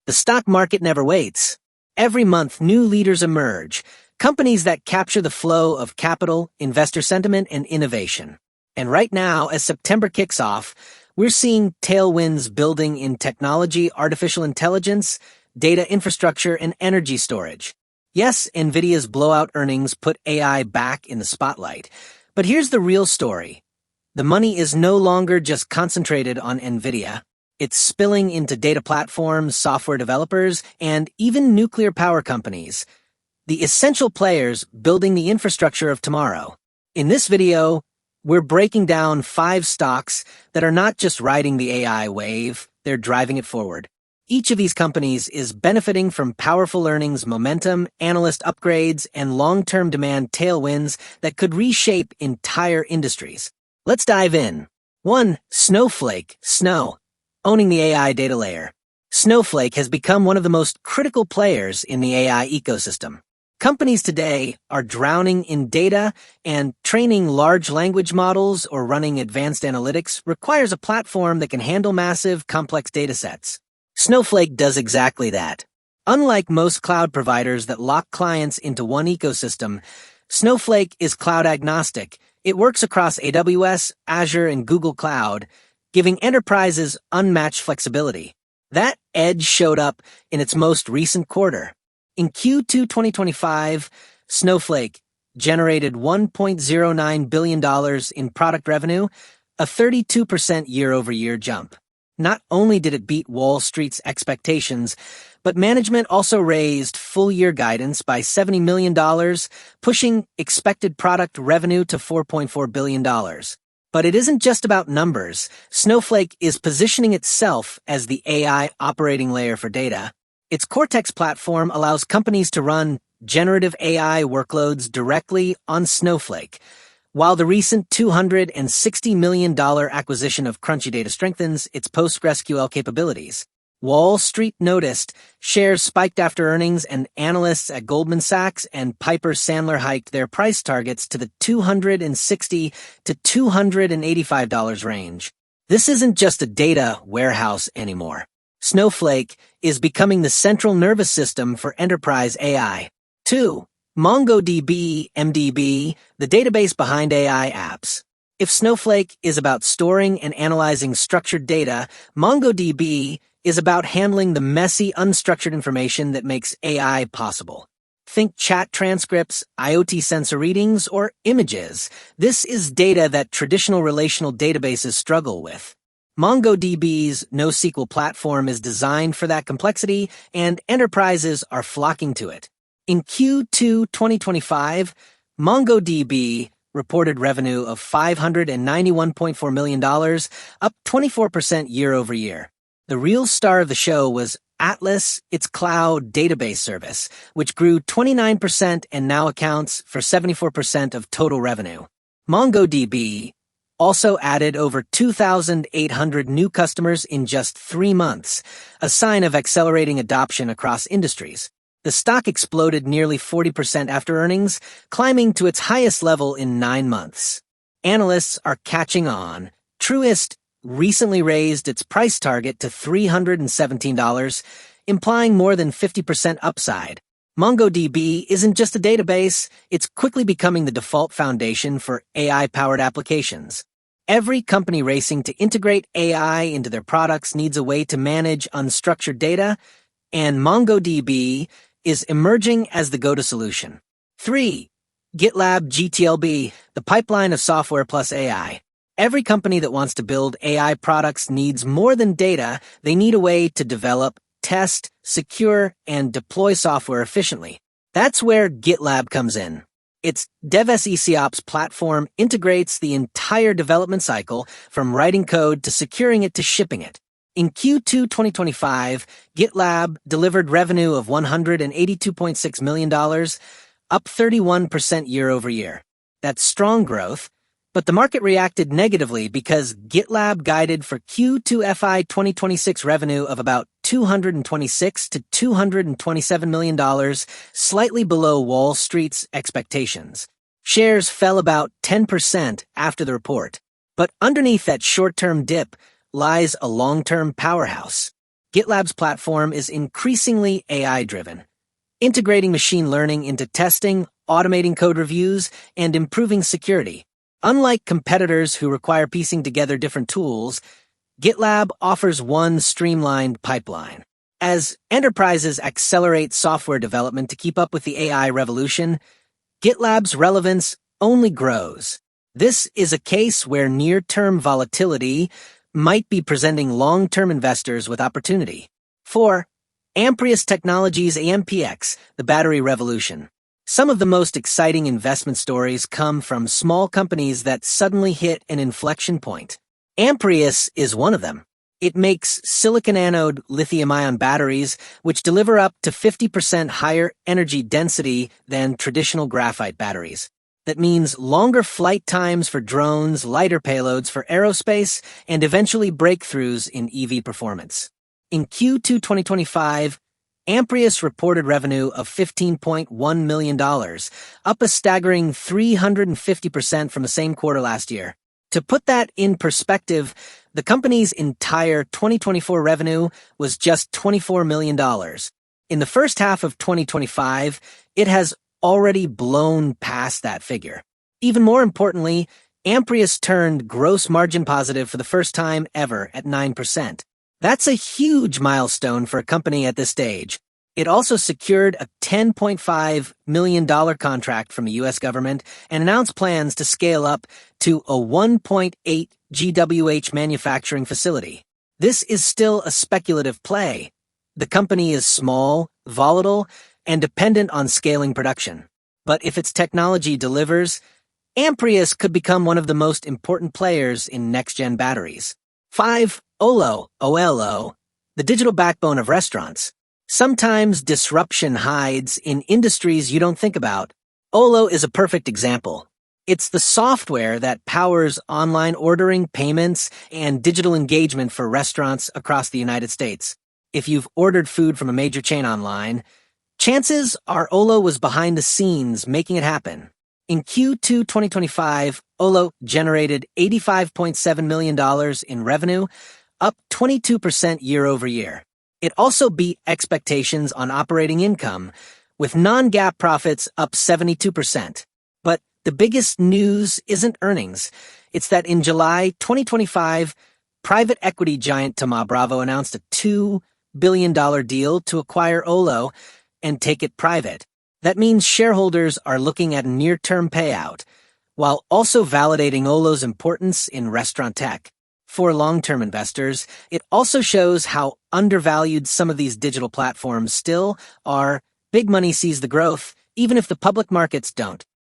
The stock market never waits. Every month, new leaders emerge, companies that capture the flow of capital, investor sentiment, and innovation. And right now, as September kicks off, we're seeing tailwinds building in technology, artificial intelligence, data infrastructure, and energy storage. Yes, NVIDIA's blowout earnings put AI back in the spotlight. But here's the real story. The money is no longer just concentrated on NVIDIA. It's spilling into data platforms, software developers, and even nuclear power companies, the essential players building the infrastructure of tomorrow. In this video, we're breaking down 5 stocks that are not just riding the AI wave, they're driving it forward. Each of these companies is benefiting from powerful earnings momentum, analyst upgrades, and long-term demand tailwinds that could reshape entire industries. Let's dive in. 1. Snowflake, Snow. Owning the AI data layer. Snowflake has become one of the most critical players in the AI ecosystem. Companies today are drowning in data, and training large language models or running advanced analytics requires a platform that can handle massive, complex datasets. Snowflake does exactly that. Unlike most cloud providers that lock clients into one ecosystem, Snowflake is cloud agnostic. It works across AWS, Azure, and Google Cloud, giving enterprises unmatched flexibility. That edge showed up in its most recent quarter. In Q2 2025, Snowflake generated $1.09 billion in product revenue, a 32% year-over-year jump. Not only did it beat Wall Street's expectations, but management also raised full-year guidance by $70 million, pushing expected product revenue to $4.4 billion. But it isn't just about numbers. Snowflake is positioning itself as the AI operating layer for data. Its Cortex platform allows companies to run generative AI workloads directly on Snowflake, while the recent $260 million acquisition of Crunchy Data strengthens its PostgreSQL capabilities. Wall Street noticed, shares spiked after earnings, and analysts at Goldman Sachs and Piper Sandler hiked their price targets to the $260 to $285 range. This isn't just a data warehouse anymore. Snowflake is becoming the central nervous system for enterprise AI. 2. MongoDB, MDB, the database behind AI apps. If Snowflake is about storing and analyzing structured data, MongoDB is about handling the messy, unstructured information that makes AI possible. Think chat transcripts, IoT sensor readings, or images. This is data that traditional relational databases struggle with. MongoDB's NoSQL platform is designed for that complexity, and enterprises are flocking to it. In Q2 2025, MongoDB reported revenue of $591.4 million, up 24% year-over-year. The real star of the show was Atlas, its cloud database service, which grew 29% and now accounts for 74% of total revenue. MongoDB also added over 2,800 new customers in just 3 months, a sign of accelerating adoption across industries. The stock exploded nearly 40% after earnings, climbing to its highest level in 9 months. Analysts are catching on. Truist recently raised its price target to $317, implying more than 50% upside. MongoDB isn't just a database, it's quickly becoming the default foundation for AI-powered applications. Every company racing to integrate AI into their products needs a way to manage unstructured data, and MongoDB is emerging as the go-to solution. 3. GitLab GTLB, the pipeline of software plus AI. Every company that wants to build AI products needs more than data. They need a way to develop, test, secure, and deploy software efficiently. That's where GitLab comes in. Its DevSecOps platform integrates the entire development cycle, from writing code to securing it to shipping it. In Q2 2025, GitLab delivered revenue of $182.6 million, up 31% year-over-year. That's strong growth, but the market reacted negatively because GitLab guided for Q2 FY 2026 revenue of about $226 to $227 million, slightly below Wall Street's expectations. Shares fell about 10% after the report, but underneath that short-term dip lies a long-term powerhouse. GitLab's platform is increasingly AI-driven, integrating machine learning into testing, automating code reviews, and improving security. Unlike competitors who require piecing together different tools, GitLab offers one streamlined pipeline. As enterprises accelerate software development to keep up with the AI revolution, GitLab's relevance only grows. This is a case where near-term volatility might be presenting long-term investors with opportunity. 4. Amprius Technologies AMPX, the battery revolution. Some of the most exciting investment stories come from small companies that suddenly hit an inflection point. Amprius is one of them. It makes silicon-anode lithium-ion batteries, which deliver up to 50% higher energy density than traditional graphite batteries. That means longer flight times for drones, lighter payloads for aerospace, and eventually breakthroughs in EV performance. In Q2 2025, Amprius reported revenue of $15.1 million, up a staggering 350% from the same quarter last year. To put that in perspective, the company's entire 2024 revenue was just $24 million. In the first half of 2025, it has already blown past that figure. Even more importantly, Amprius turned gross margin positive for the first time ever at 9%. That's a huge milestone for a company at this stage. It also secured a $10.5 million contract from the U.S. government and announced plans to scale up to a 1.8 GWh manufacturing facility. This is still a speculative play. The company is small, volatile, and dependent on scaling production. But if its technology delivers, Amprius could become one of the most important players in next-gen batteries. 5. OLO, the digital backbone of restaurants. Sometimes disruption hides in industries you don't think about. OLO is a perfect example. It's the software that powers online ordering, payments, and digital engagement for restaurants across the United States. If you've ordered food from a major chain online, chances are OLO was behind the scenes making it happen. In Q2 2025, OLO generated $85.7 million in revenue, up 22% year over year. It also beat expectations on operating income, with non-GAAP profits up 72%. But the biggest news isn't earnings. It's that in July 2025, private equity giant Thoma Bravo announced a $2 billion deal to acquire OLO and take it private. That means shareholders are looking at a near-term payout, while also validating OLO's importance in restaurant tech. For long-term investors, it also shows how undervalued some of these digital platforms still are. Big money sees the growth, even if the public markets don't.